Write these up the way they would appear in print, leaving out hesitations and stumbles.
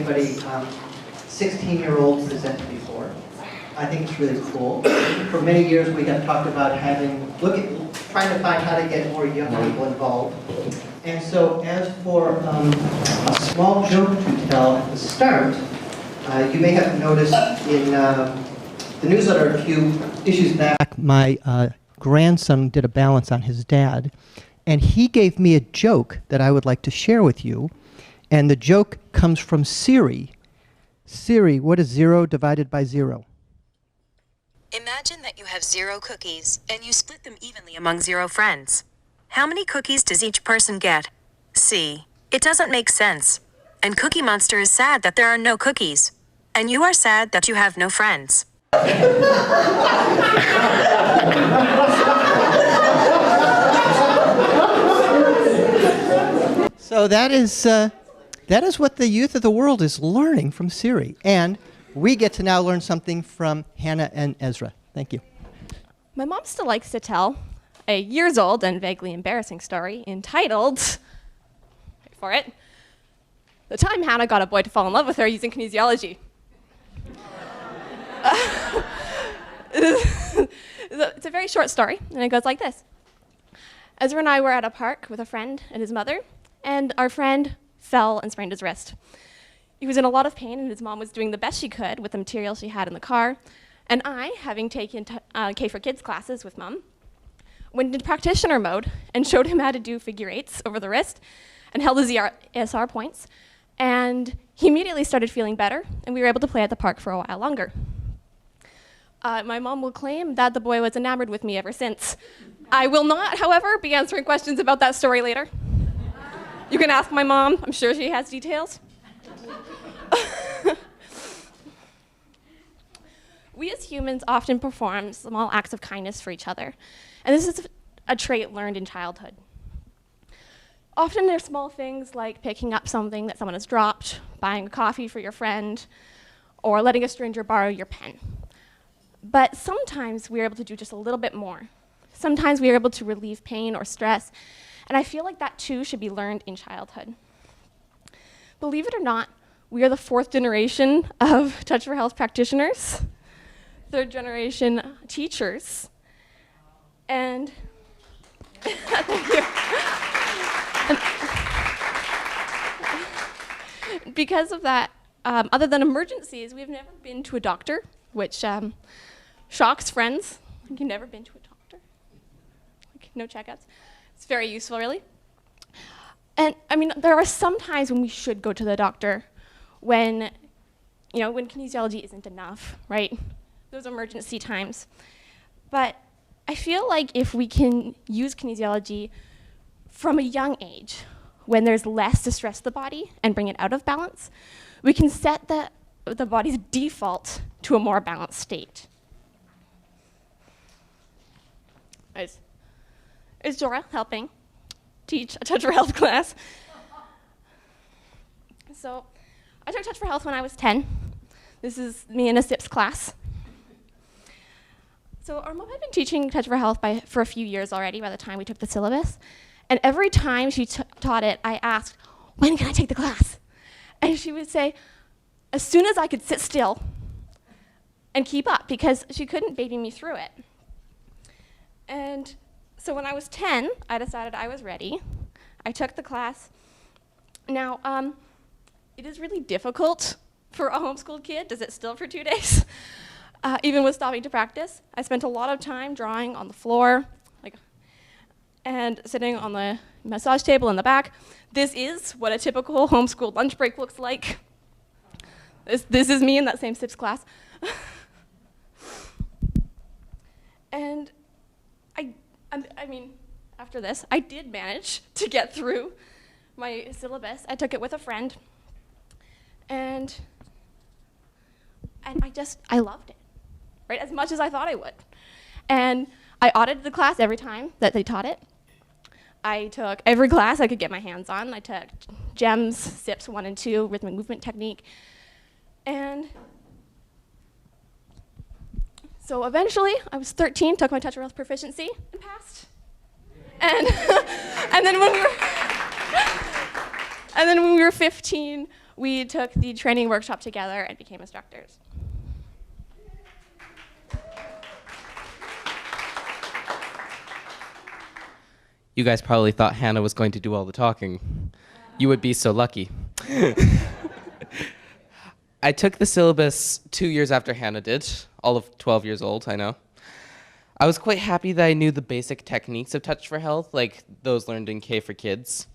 anybody 16-year-olds present before. I think it's really cool. For many years, we have talked about trying to find how to get more young people involved. And so, as for a small joke to tell at the start, you may have noticed in the newsletter a few issues back, my grandson did a balance on his dad, and he gave me a joke that I would like to share with you. And the joke comes from Siri. Siri, what is 0 divided by 0? Imagine that you have 0 cookies, and you split them evenly among 0 friends. How many cookies does each person get? See, it doesn't make sense. And Cookie Monster is sad that there are no cookies. And you are sad that you have no friends. So that is what the youth of the world is learning from Siri. And we get to now learn something from Hannah and Ezra. Thank you. My mom still likes to tell a years-old and vaguely embarrassing story entitled, wait for it, The Time Hannah Got a Boy to Fall in Love with Her Using Kinesiology. It's a very short story, and it goes like this. Ezra and I were at a park with a friend and his mother, and our friend fell and sprained his wrist. He was in a lot of pain, and his mom was doing the best she could with the material she had in the car. And I, having taken K for Kids classes with Mom, went into practitioner mode and showed him how to do figure eights over the wrist and held his ESR points. And he immediately started feeling better, and we were able to play at the park for a while longer. My mom will claim that the boy was enamored with me ever since. I will not, however, be answering questions about that story later. You can ask my mom. I'm sure she has details. We as humans often perform small acts of kindness for each other, and this is a trait learned in childhood. Often they're small things like picking up something that someone has dropped, buying a coffee for your friend, or letting a stranger borrow your pen. But sometimes we're able to do just a little bit more. Sometimes we are able to relieve pain or stress, and I feel like that too should be learned in childhood. Believe it or not, we are the 4th generation of Touch for Health practitioners, 3rd generation teachers, and thank you. Because of that, other than emergencies, we've never been to a doctor, which shocks friends. You've never been to a doctor? Like, no checkups? It's very useful, really. And I mean, there are some times when we should go to the doctor when kinesiology isn't enough, right? Those emergency times. But I feel like if we can use kinesiology from a young age, when there's less to stress the body and bring it out of balance, we can set the body's default to a more balanced state. Is Dora helping teach a Touch for Health class? So I took Touch for Health when I was 10. This is me in a SIPS class. So our mom had been teaching Touch for Health for a few years already by the time we took the syllabus. And every time she taught it, I asked, when can I take the class? And she would say, as soon as I could sit still and keep up, because she couldn't baby me through it. And so when I was 10, I decided I was ready. I took the class. Now, it is really difficult for a homeschooled kid to sit still for 2 days, even with stopping to practice. I spent a lot of time drawing on the floor, and sitting on the massage table in the back. This is what a typical homeschool lunch break looks like. This is me in that same SIPS class. And I mean, after this, I did manage to get through my syllabus. I took it with a friend, and I loved it, right? As much as I thought I would. And I audited the class every time that they taught it. I took every class I could get my hands on. I took GEMS, SIPS 1 and 2, Rhythmic Movement Technique. And so eventually, I was 13, took my Touch for Health proficiency, and passed. And then when we were 15, we took the training workshop together and became instructors. You guys probably thought Hannah was going to do all the talking. You would be so lucky. I took the syllabus 2 years after Hannah did, all of 12 years old, I know. I was quite happy that I knew the basic techniques of Touch for Health, like those learned in K for Kids.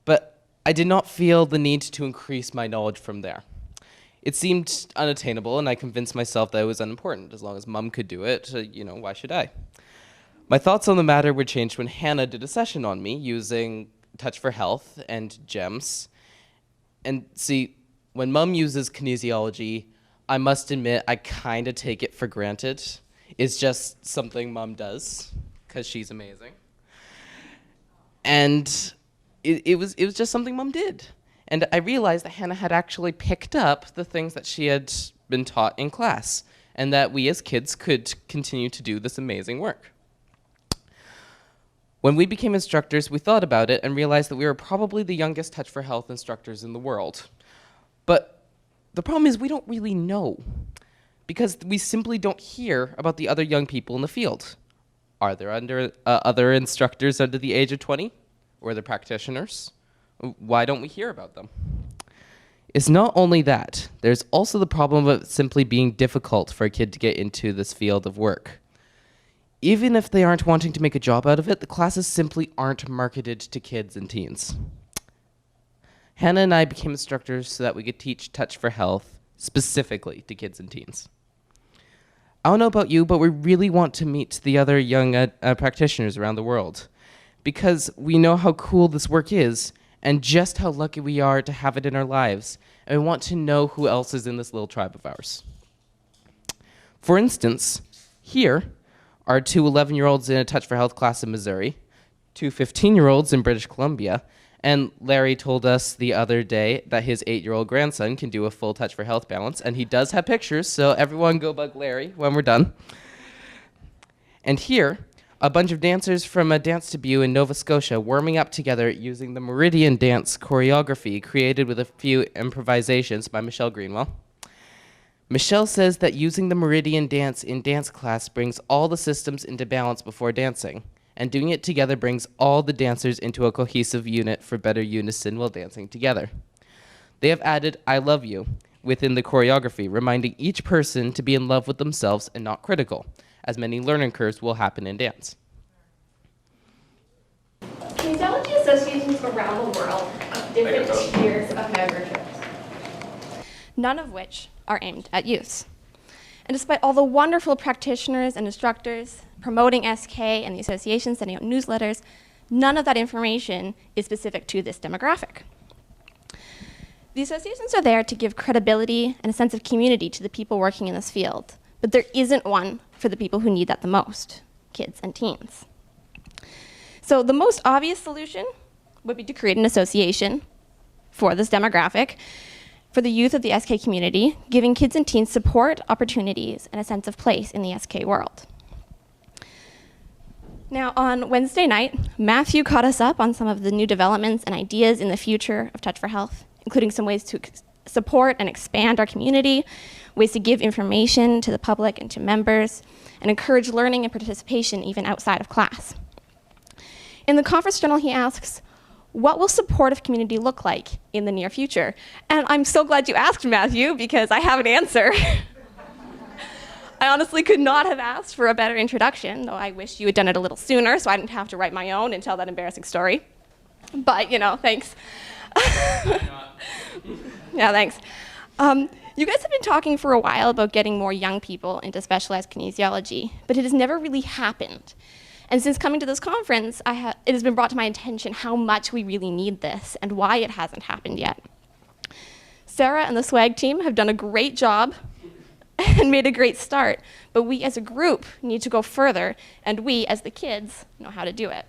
But I did not feel the need to increase my knowledge from there. It seemed unattainable, and I convinced myself that it was unimportant. As long as Mum could do it, why should I? My thoughts on the matter were changed when Hannah did a session on me using Touch for Health and GEMS. And see, when Mum uses kinesiology, I must admit I kind of take it for granted. It's just something Mum does, because she's amazing. And it was just something Mum did. And I realized that Hannah had actually picked up the things that she had been taught in class, and that we as kids could continue to do this amazing work. When we became instructors, we thought about it and realized that we were probably the youngest Touch for Health instructors in the world. But the problem is we don't really know, because we simply don't hear about the other young people in the field. Are there other instructors under the age of 20? Or other practitioners? Why don't we hear about them? It's not only that. There's also the problem of it simply being difficult for a kid to get into this field of work. Even if they aren't wanting to make a job out of it, the classes simply aren't marketed to kids and teens. Hannah and I became instructors so that we could teach Touch for Health specifically to kids and teens. I don't know about you, but we really want to meet the other young practitioners around the world, because we know how cool this work is and just how lucky we are to have it in our lives, and we want to know who else is in this little tribe of ours. For instance, here are two 11-year-olds in a Touch for Health class in Missouri, two 15-year-olds in British Columbia, and Larry told us the other day that his 8-year-old grandson can do a full Touch for Health balance, and he does have pictures, so everyone go bug Larry when we're done. And here, a bunch of dancers from a dance debut in Nova Scotia warming up together using the Meridian dance choreography created with a few improvisations by Michelle Greenwell. Michelle says that using the Meridian dance in dance class brings all the systems into balance before dancing, and doing it together brings all the dancers into a cohesive unit for better unison while dancing together. They have added "I love you" within the choreography, reminding each person to be in love with themselves and not critical, as many learning curves will happen in dance. Kinesiology associations around the world have different tiers of memberships, none of which are aimed at youth. And despite all the wonderful practitioners and instructors promoting SK and the association sending out newsletters, none of that information is specific to this demographic. The associations are there to give credibility and a sense of community to the people working in this field, but there isn't one for the people who need that the most, kids and teens. So the most obvious solution would be to create an association for this demographic, for the youth of the SK community, giving kids and teens support, opportunities, and a sense of place in the SK world. Now, on Wednesday night, Matthew caught us up on some of the new developments and ideas in the future of Touch for Health, including some ways to support and expand our community, ways to give information to the public and to members, and encourage learning and participation even outside of class. In the conference journal, he asks, what will supportive community look like in the near future? And I'm so glad you asked, Matthew, because I have an answer. I honestly could not have asked for a better introduction, though I wish you had done it a little sooner so I didn't have to write my own and tell that embarrassing story. But, thanks. Yeah, thanks. You guys have been talking for a while about getting more young people into specialized kinesiology, but it has never really happened. And since coming to this conference, it has been brought to my attention how much we really need this and why it hasn't happened yet. Sarah and the SWAG team have done a great job and made a great start, but we as a group need to go further, and we as the kids know how to do it.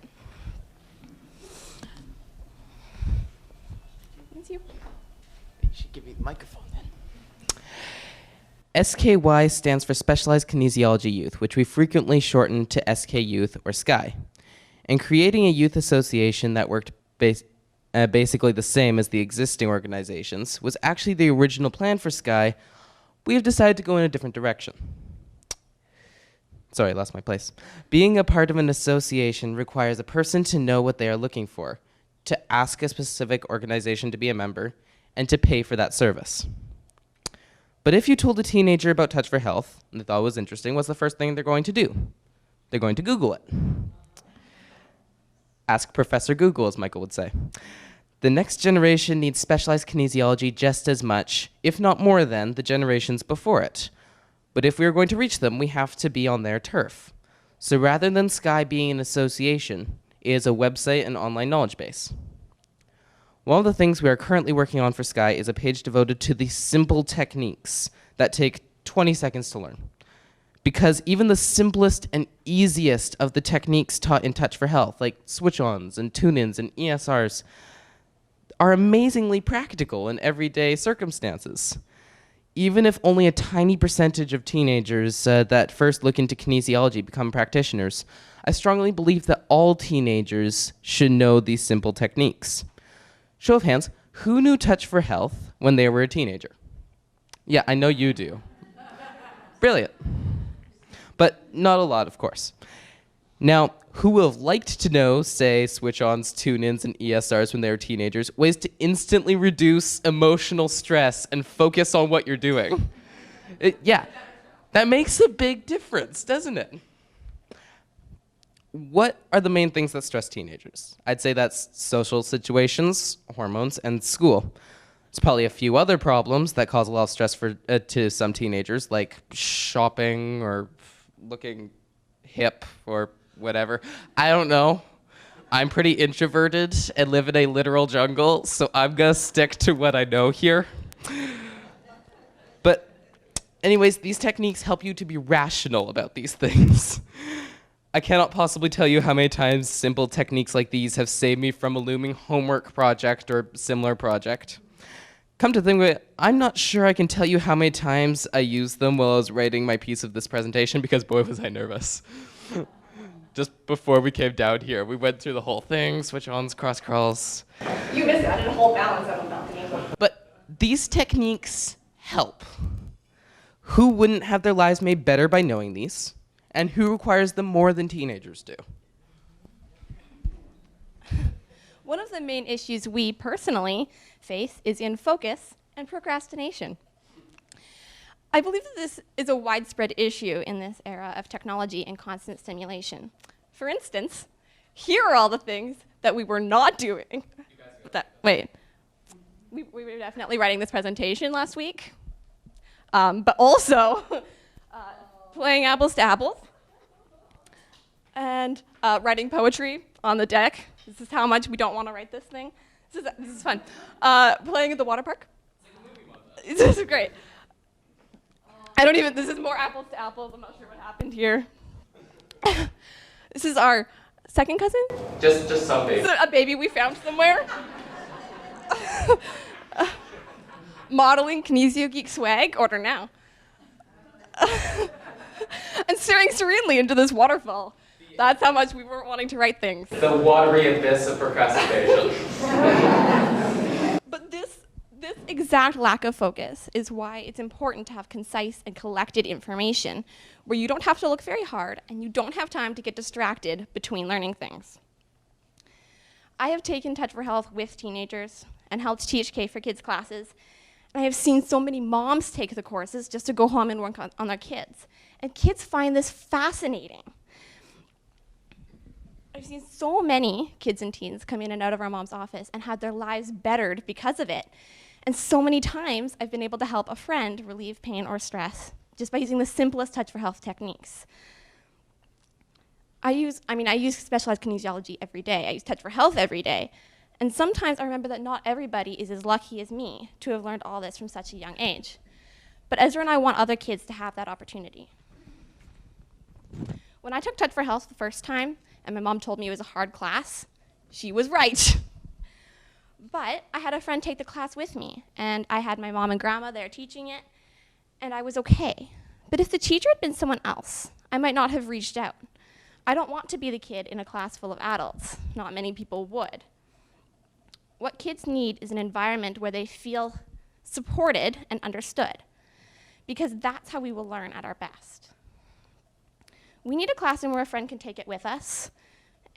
You should give me the microphone then. SKY stands for Specialized Kinesiology Youth, which we frequently shorten to SK Youth or SKY. In creating a youth association that worked based basically the same as the existing organizations, was actually the original plan for Sky, we have decided to go in a different direction. Sorry, I lost my place. Being a part of an association requires a person to know what they are looking for, to ask a specific organization to be a member, and to pay for that service. But if you told a teenager about Touch for Health, and they thought it was interesting, what's the first thing they're going to do? They're going to Google it. Ask Professor Google, as Michael would say. The next generation needs specialized kinesiology just as much, if not more than, the generations before it. But if we are going to reach them, we have to be on their turf. So rather than Sky being an association, it is a website and online knowledge base. One of the things we are currently working on for Sky is a page devoted to the simple techniques that take 20 seconds to learn. Because even the simplest and easiest of the techniques taught in Touch for Health, like switch-ons and tune-ins and ESRs, are amazingly practical in everyday circumstances. Even if only a tiny percentage of teenagers that first look into kinesiology become practitioners, I strongly believe that all teenagers should know these simple techniques. Show of hands, who knew Touch for Health when they were a teenager? Yeah, I know you do. Brilliant. But not a lot, of course. Now, who would have liked to know, say, switch-ons, tune-ins, and ESRs when they were teenagers, ways to instantly reduce emotional stress and focus on what you're doing? Yeah, that makes a big difference, doesn't it? What are the main things that stress teenagers? I'd say that's social situations, hormones, and school. There's probably a few other problems that cause a lot of stress to some teenagers, like shopping or looking hip or whatever. I don't know. I'm pretty introverted and live in a literal jungle, so I'm gonna stick to what I know here. But anyways, these techniques help you to be rational about these things. I cannot possibly tell you how many times simple techniques like these have saved me from a looming homework project or similar project. Come to think of it, I'm not sure I can tell you how many times I used them while I was writing my piece of this presentation, because boy was I nervous. Just before we came down here, we went through the whole thing, switch-ons, cross-crawls. You missed it. I did a whole balance on the balcony. But these techniques help. Who wouldn't have their lives made better by knowing these? And who requires them more than teenagers do? One of the main issues we personally face is in focus and procrastination. I believe that this is a widespread issue in this era of technology and constant stimulation. For instance, here are all the things that we were not doing. We were definitely writing this presentation last week, but also playing apples to apples and writing poetry on the deck. This is how much we don't want to write this thing. This is fun. Playing at the water park. This is great. This is more apples to apples. I'm not sure what happened here. This is our second cousin? Just some baby. This is a baby we found somewhere. Modeling Kinesio Geek swag, order now. And staring serenely into this waterfall. That's how much we weren't wanting to write things. The watery abyss of procrastination. But this exact lack of focus is why it's important to have concise and collected information where you don't have to look very hard and you don't have time to get distracted between learning things. I have taken Touch for Health with teenagers and held TFHKA for kids classes, and I have seen so many moms take the courses just to go home and work on their kids. And kids find this fascinating. I've seen so many kids and teens come in and out of our mom's office and had their lives bettered because of it. And so many times I've been able to help a friend relieve pain or stress just by using the simplest Touch for Health techniques. I use specialized kinesiology every day. I use Touch for Health every day. And sometimes I remember that not everybody is as lucky as me to have learned all this from such a young age. But Ezra and I want other kids to have that opportunity. When I took Touch for Health the first time, and my mom told me it was a hard class, she was right. But I had a friend take the class with me, and I had my mom and grandma there teaching it, and I was okay. But if the teacher had been someone else, I might not have reached out. I don't want to be the kid in a class full of adults. Not many people would. what kids need is an environment where they feel supported and understood, because that's how we will learn at our best. We need a classroom where a friend can take it with us,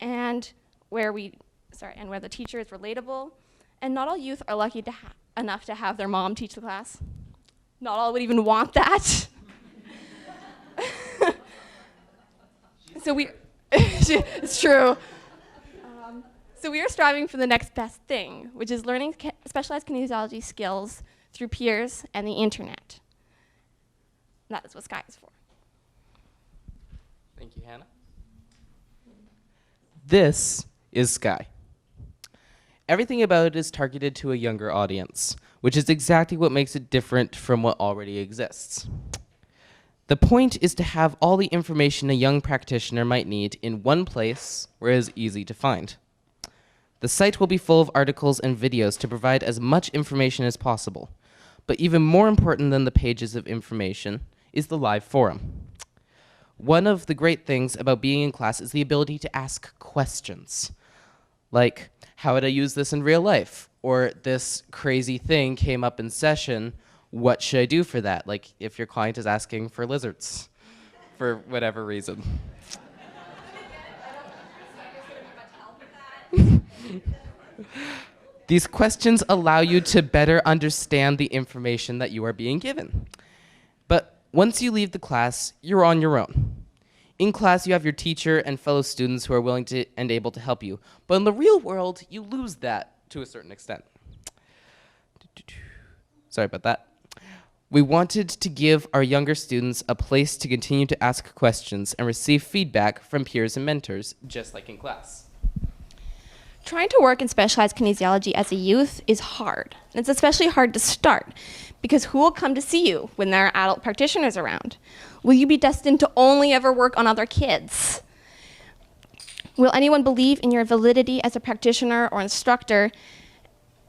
and where the teacher is relatable, and not all youth are lucky enough to have their mom teach the class. Not all would even want that. It's true. So we are striving for the next best thing, which is learning specialized kinesiology skills through peers and the internet. That is what Sky is for. Thank you, Hannah. This is Sky. Everything about it is targeted to a younger audience, which is exactly what makes it different from what already exists. The point is to have all the information a young practitioner might need in one place where it is easy to find. The site will be full of articles and videos to provide as much information as possible, but even more important than the pages of information is the live forum. One of the great things about being in class is the ability to ask questions, like, how would I use this in real life? Or this crazy thing came up in session, what should I do for that? Like if your client is asking for lizards for whatever reason. These questions allow you to better understand the information that you are being given. But once you leave the class, you're on your own. In class, you have your teacher and fellow students who are willing to and able to help you. But in the real world, you lose that to a certain extent. Sorry about that. We wanted to give our younger students a place to continue to ask questions and receive feedback from peers and mentors, just like in class. Trying to work in specialized kinesiology as a youth is hard. And it's especially hard to start, because who will come to see you when there are adult practitioners around? Will you be destined to only ever work on other kids? Will anyone believe in your validity as a practitioner or instructor?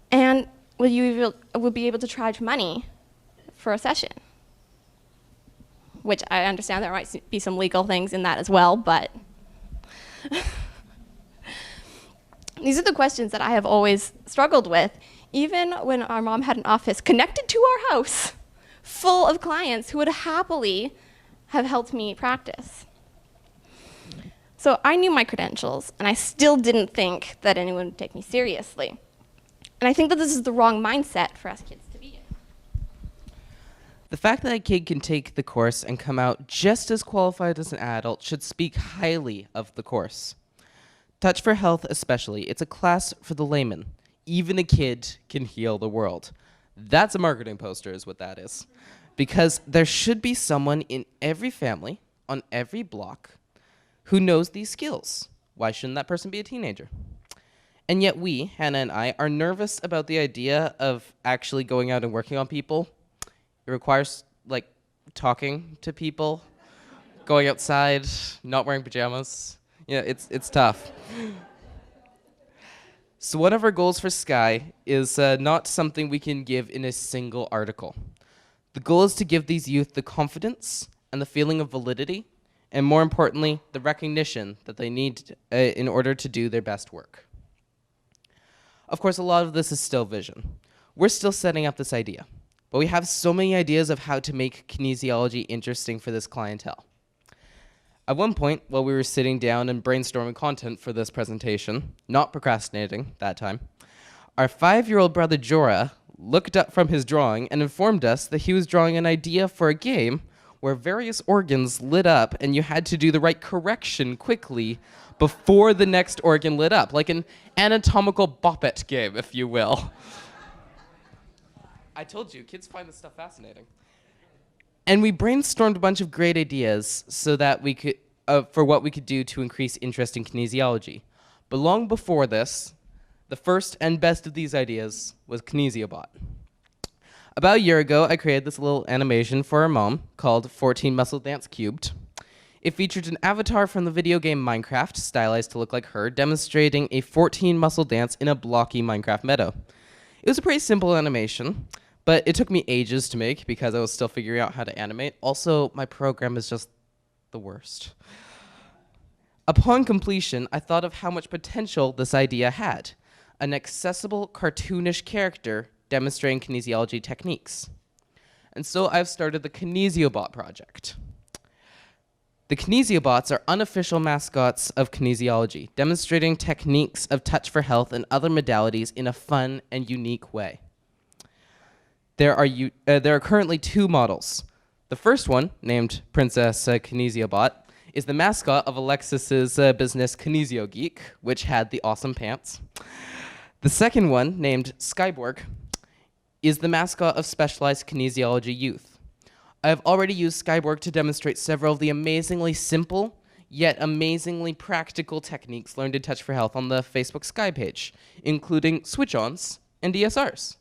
And will you be able to charge money for a session? Which I understand there might be some legal things in that as well, but these are the questions that I have always struggled with, even when our mom had an office connected to our house, full of clients who would happily have helped me practice. So I knew my credentials, and I still didn't think that anyone would take me seriously. And I think that this is the wrong mindset for us kids to be in. The fact that a kid can take the course and come out just as qualified as an adult should speak highly of the course. Touch for Health especially, it's a class for the layman. Even a kid can heal the world. That's a marketing poster is what that is. Because there should be someone in every family, on every block, who knows these skills. Why shouldn't that person be a teenager? And yet we, Hannah and I, are nervous about the idea of actually going out and working on people. It requires, like, talking to people, going outside, not wearing pajamas. Yeah, it's tough. So one of our goals for Sky is not something we can give in a single article. The goal is to give these youth the confidence and the feeling of validity, and more importantly, the recognition that they need in order to do their best work. Of course, a lot of this is still vision. We're still setting up this idea, but we have so many ideas of how to make kinesiology interesting for this clientele. At one point, while we were sitting down and brainstorming content for this presentation, not procrastinating that time, our 5-year-old brother Jorah looked up from his drawing and informed us that he was drawing an idea for a game where various organs lit up and you had to do the right correction quickly before the next organ lit up, like an anatomical bop-it game, if you will. I told you, kids find this stuff fascinating. And we brainstormed a bunch of great ideas so that we could, for what we could do to increase interest in kinesiology. But long before this, the first and best of these ideas was Kinesiobot. About a year ago, I created this little animation for our mom called 14 Muscle Dance Cubed. It featured an avatar from the video game Minecraft, stylized to look like her, demonstrating a 14 muscle dance in a blocky Minecraft meadow. It was a pretty simple animation, but it took me ages to make because I was still figuring out how to animate. Also, my program is just the worst. Upon completion, I thought of how much potential this idea had. an accessible, cartoonish character demonstrating kinesiology techniques. And so I've started the Kinesiobot project. The Kinesiobots are unofficial mascots of kinesiology, demonstrating techniques of touch for health and other modalities in a fun and unique way. There are currently 2 models. The first one, named Princess Kinesiobot, is the mascot of Alexis's business Kinesio Geek, which had the awesome pants. The second one, named Skyborg, is the mascot of Specialized Kinesiology Youth. I have already used Skyborg to demonstrate several of the amazingly simple, yet amazingly practical techniques learned in Touch for Health on the Facebook Sky page, including switch-ons and DSRs.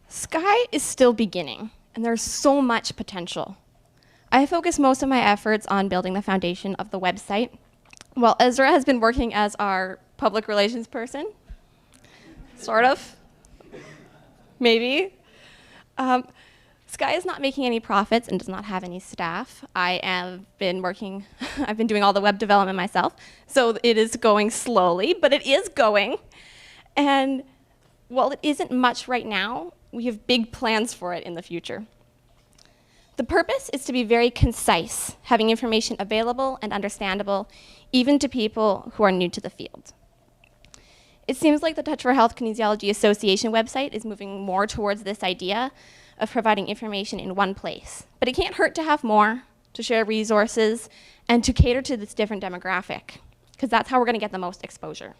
Sky is still beginning, and there's so much potential. I focus most of my efforts on building the foundation of the website, while Ezra has been working as our public relations person. Sort of. Maybe. Sky is not making any profits and does not have any staff. I've been doing all the web development myself, so it is going slowly, but it is going. And while it isn't much right now, we have big plans for it in the future. The purpose is to be very concise, having information available and understandable, even to people who are new to the field. It seems like the Touch for Health Kinesiology Association website is moving more towards this idea of providing information in one place. But it can't hurt to have more, to share resources, and to cater to this different demographic, because that's how we're going to get the most exposure.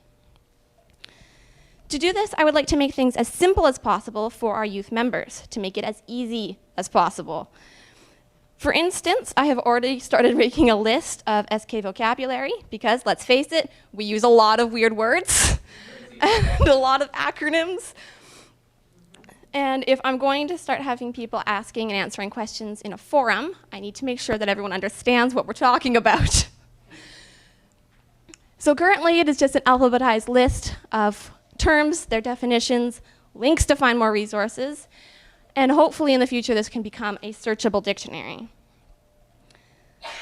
To do this, I would like to make things as simple as possible for our youth members, to make it as easy as possible. For instance, I have already started making a list of SK vocabulary, because let's face it, we use a lot of weird words and a lot of acronyms. And if I'm going to start having people asking and answering questions in a forum, I need to make sure that everyone understands what we're talking about. So currently, it is just an alphabetized list of terms, their definitions, links to find more resources, and hopefully in the future this can become a searchable dictionary.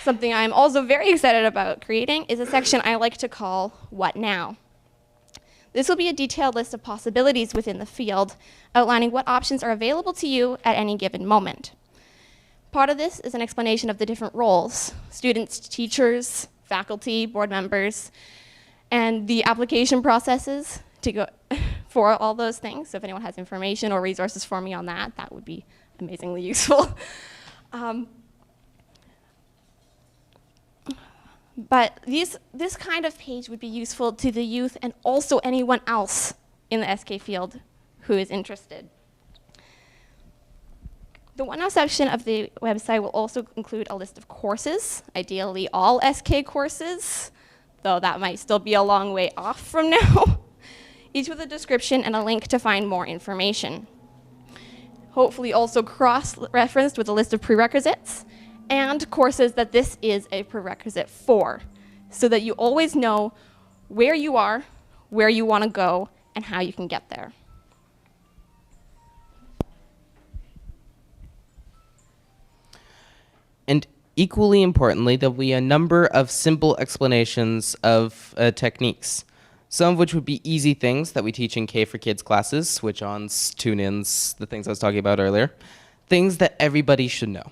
Something I'm also very excited about creating is a section I like to call What Now? This will be a detailed list of possibilities within the field, outlining what options are available to you at any given moment. Part of this is an explanation of the different roles: students, teachers, faculty, board members, and the application processes to go for all those things. So if anyone has information or resources for me on that, that would be amazingly useful. But this kind of page would be useful to the youth and also anyone else in the SK field who is interested. The What Now section of the website will also include a list of courses, ideally all SK courses, though that might still be a long way off from now, each with a description and a link to find more information. Hopefully also cross-referenced with a list of prerequisites and courses that this is a prerequisite for, so that you always know where you are, where you want to go, and how you can get there. And equally importantly, there'll be a number of simple explanations of techniques, some of which would be easy things that we teach in K for Kids classes, switch-ons, tune-ins, the things I was talking about earlier, things that everybody should know.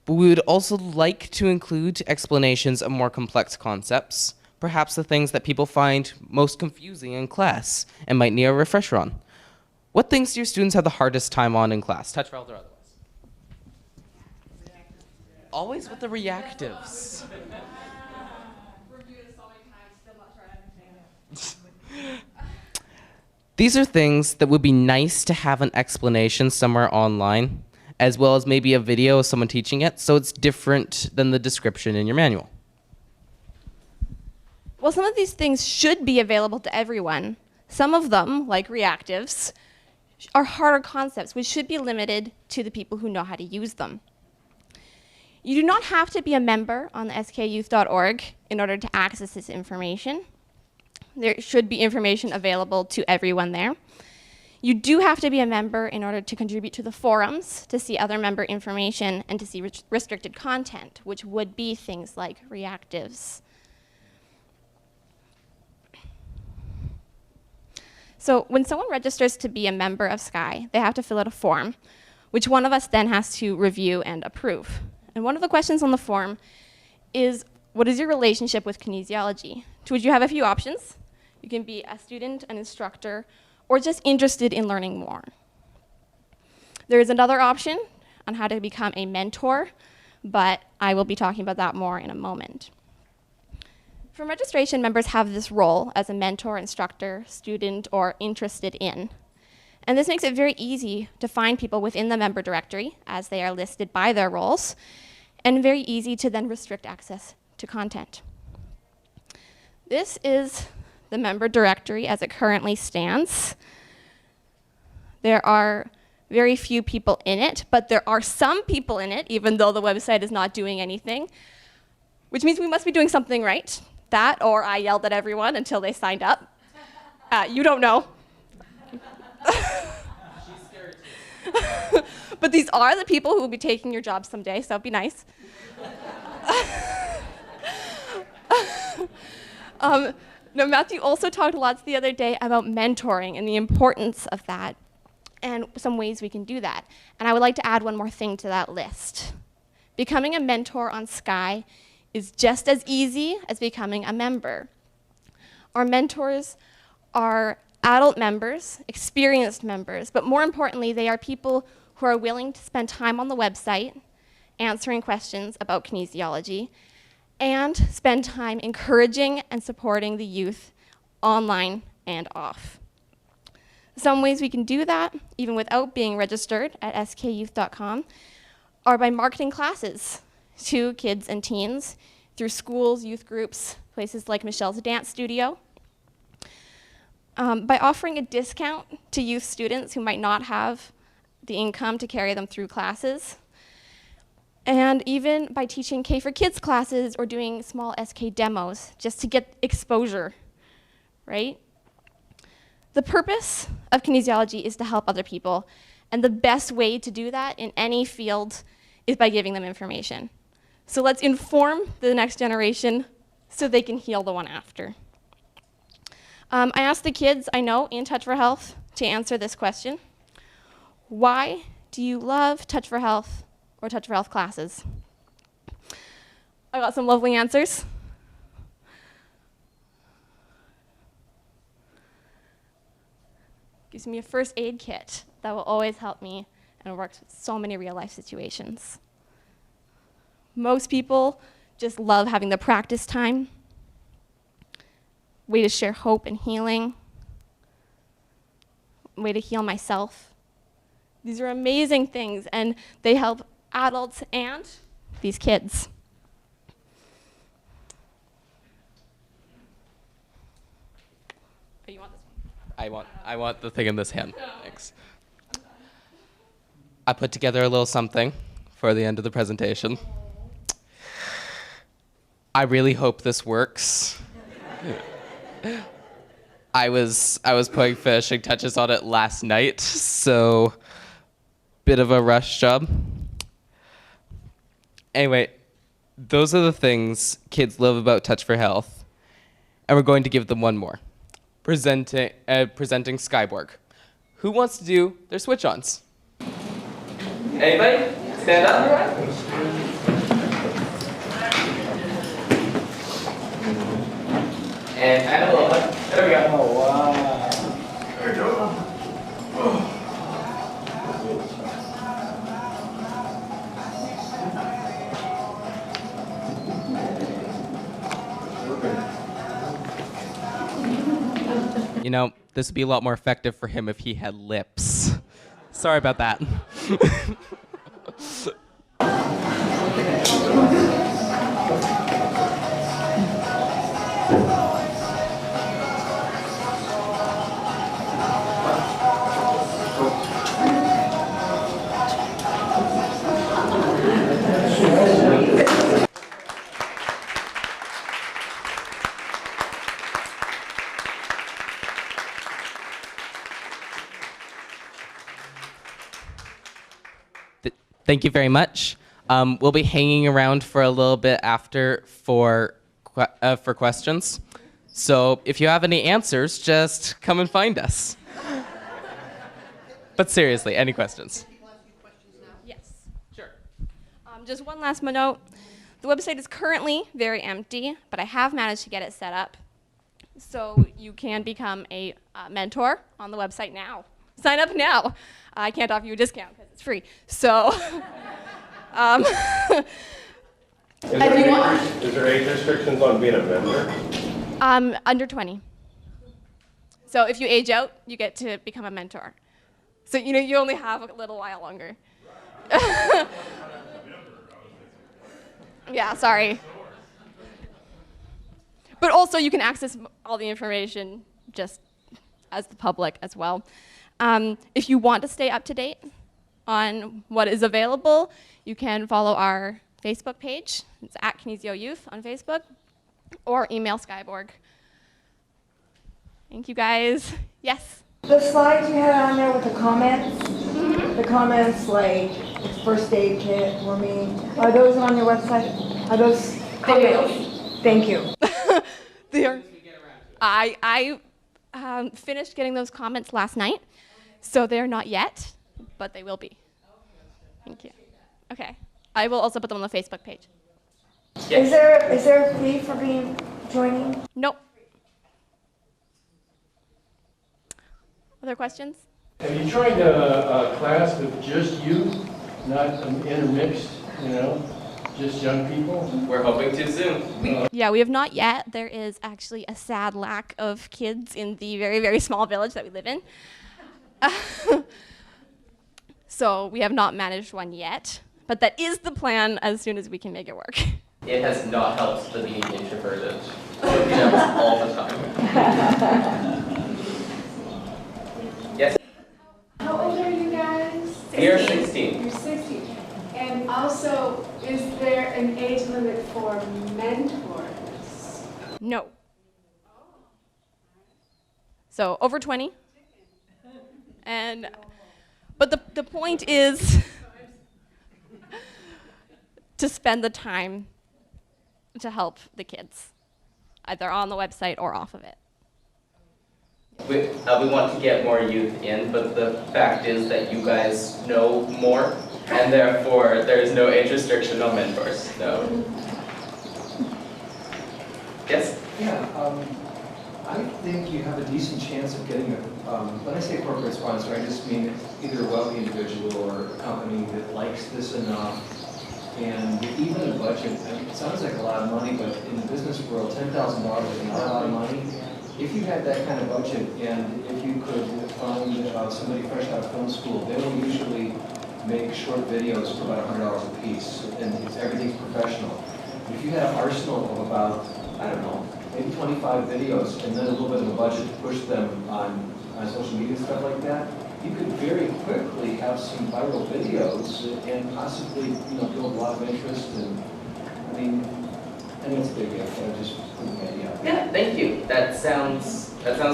But we would also like to include explanations of more complex concepts, perhaps the things that people find most confusing in class and might need a refresher on. What things do your students have the hardest time on in class, touch for health or otherwise? Always with the reactives. These are things that would be nice to have an explanation somewhere online, as well as maybe a video of someone teaching it, so it's different than the description in your manual. Well, some of these things should be available to everyone. Some of them, like reactives, are harder concepts, which should be limited to the people who know how to use them. You do not have to be a member on the skyouth.org in order to access this information. There should be information available to everyone there. You do have to be a member in order to contribute to the forums, to see other member information, and to see restricted content, which would be things like reactives. So when someone registers to be a member of Sky, they have to fill out a form, which one of us then has to review and approve. And one of the questions on the form is, what is your relationship with kinesiology? To which you have a few options. You can be a student, an instructor, or just interested in learning more. There is another option on how to become a mentor, but I will be talking about that more in a moment. For registration, members have this role as a mentor, instructor, student, or interested in. And this makes it very easy to find people within the member directory as they are listed by their roles, and very easy to then restrict access to content. This is the member directory as it currently stands. There are very few people in it, but there are some people in it, even though the website is not doing anything, which means we must be doing something right. That, or I yelled at everyone until they signed up. You don't know. She's scared too. But these are the people who will be taking your job someday, so be nice. Now, Matthew also talked lots the other day about mentoring and the importance of that and some ways we can do that. And I would like to add one more thing to that list. Becoming a mentor on Sky is just as easy as becoming a member. Our mentors are adult members, experienced members, but more importantly, they are people who are willing to spend time on the website answering questions about kinesiology and spend time encouraging and supporting the youth online and off. Some ways we can do that, even without being registered at skyouth.com, are by marketing classes to kids and teens through schools, youth groups, places like Michelle's dance studio, by offering a discount to youth students who might not have the income to carry them through classes, and even by teaching K for Kids classes or doing small SK demos just to get exposure, right? The purpose of kinesiology is to help other people, and the best way to do that in any field is by giving them information. So let's inform the next generation so they can heal the one after. I asked the kids I know in Touch for Health to answer this question. Why do you love Touch for Health or Touch for Health classes? I got some lovely answers. Gives me a first aid kit that will always help me and works with so many real life situations. Most people just love having the practice time, way to share hope and healing, way to heal myself. These are amazing things, and they help adults and these kids. Oh, you want this one? I want the thing in this hand. Thanks. I put together a little something for the end of the presentation. I really hope this works. I was putting finishing touches on it last night, so bit of a rush job. Anyway, those are the things kids love about Touch for Health, and we're going to give them one more. Presenting Skyborg. Who wants to do their switch-ons? Anybody? Stand up. And add a little bit. There we go. Oh, wow. There we go. You know, this would be a lot more effective for him if he had lips. Sorry about that. thank you very much. We'll be hanging around for a little bit after for questions. So if you have any answers, just come and find us. But seriously, any questions? Yes. Sure. Just one last note. The website is currently very empty, but I have managed to get it set up. So you can become a mentor on the website now. Sign up now. I can't offer you a discount because it's free. So, Is there age restrictions on being a member? under 20. So if you age out, you get to become a mentor. So you only have a little while longer. Yeah, sorry. But also you can access all the information just as the public as well. If you want to stay up to date on what is available, you can follow our Facebook page. It's at Kinesio Youth on Facebook, or email Skyborg. Thank you guys. Yes? The slides you had on there with the comments, the comments like first aid kit for me, are those on your website? Are those comments? Thank you. I finished getting those comments last night, so they're not yet, but they will be. Thank you. Okay. I will also put them on the Facebook page. Is there a fee for joining? Nope. Other questions? Have you tried a class with just youth, not intermixed, just young people? We're hoping to soon. Yeah, we have not yet. There is actually a sad lack of kids in the very, very small village that we live in. So we have not managed one yet, but that is the plan as soon as we can make it work. It has not helped the being introverted. All the time. Yes? How old are you guys? We are 16. You're 16. And also, is there an age limit for mentors? No. So over 20. But the point is to spend the time to help the kids, either on the website or off of it. We want to get more youth in, but the fact is that you guys know more, and therefore there is no age restriction on mentors. No. Yes? Yeah, I think you have a decent chance of getting when I say corporate sponsor, I just mean either a wealthy individual or a company that likes this enough. And even a budget, it sounds like a lot of money, but in the business world, $10,000 is not a lot of money. If you had that kind of budget, and if you could find somebody fresh out of film school, they will usually make short videos for about $100 a piece, and everything's professional. If you had an arsenal of about, I don't know, maybe 25 videos, and then a little bit of a budget to push them on social media and stuff like that, you could very quickly have some viral videos and possibly, build a lot of interest. And I think it's a big gift. I just put the idea out there. Yeah, thank you. That sounds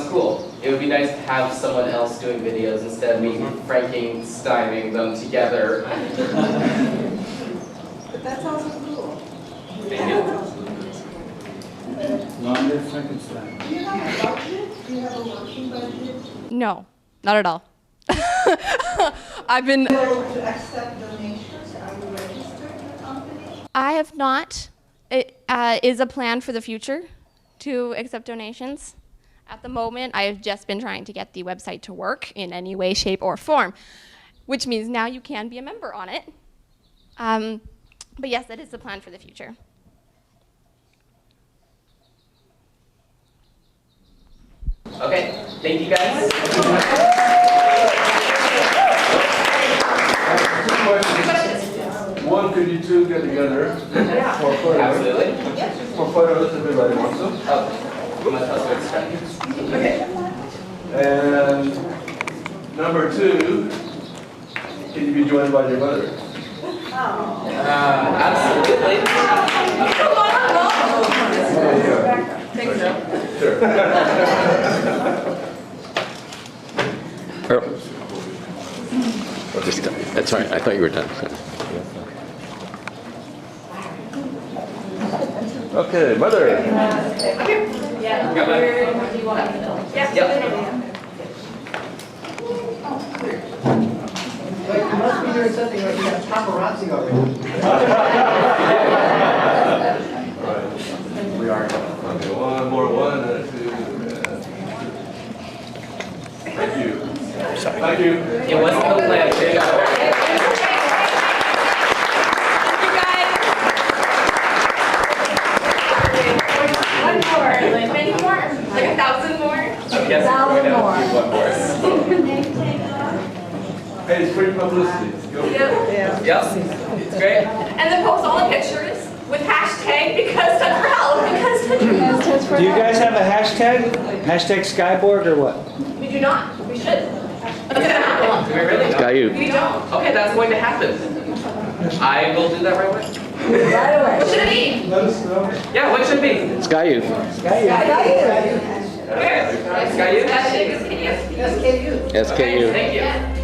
cool. It would be nice to have someone else doing videos instead of me Frankensteining them together. But that's also cool. Thank you. Longer Frankenstein. Do you have a budget? Do you have a working budget? No, not at all. I've been. To accept donations, are you registered in the company? I have not. It is a plan for the future to accept donations. At the moment, I have just been trying to get the website to work in any way, shape, or form, which means now you can be a member on it. But yes, that is the plan for the future. Okay, thank you guys. Two questions. One, could you two get together for photos? Absolutely. For photos, everybody wants them. Oh, we must also extract. Okay. And number two, can you be joined by your mother? Absolutely. Sure. That's right. I thought you were done. Okay, mother. Wait, you must be doing something where you have paparazzi already. We are. Okay, one more, one, and two. Thank you. Thank you. It wasn't the plan. There you go. One more, like many more, like 1,000 more. Yes, we're gonna do one more. Hey, it's great publicity. Go. Yep. Yes, it's great. And then post all the pictures with hashtag because touch for health, because touch for health. Do you guys have a hashtag? Hashtag Skyborg or what? We do not. We should. It's gonna happen. Do we really? Got you. We don't. Okay, that's going to happen. I will do that right away. What should it be? Let us know. Yeah, what should it be? Sky you. Where? Sky you? Hashtag is hideous. SKU. SKU. Thank you.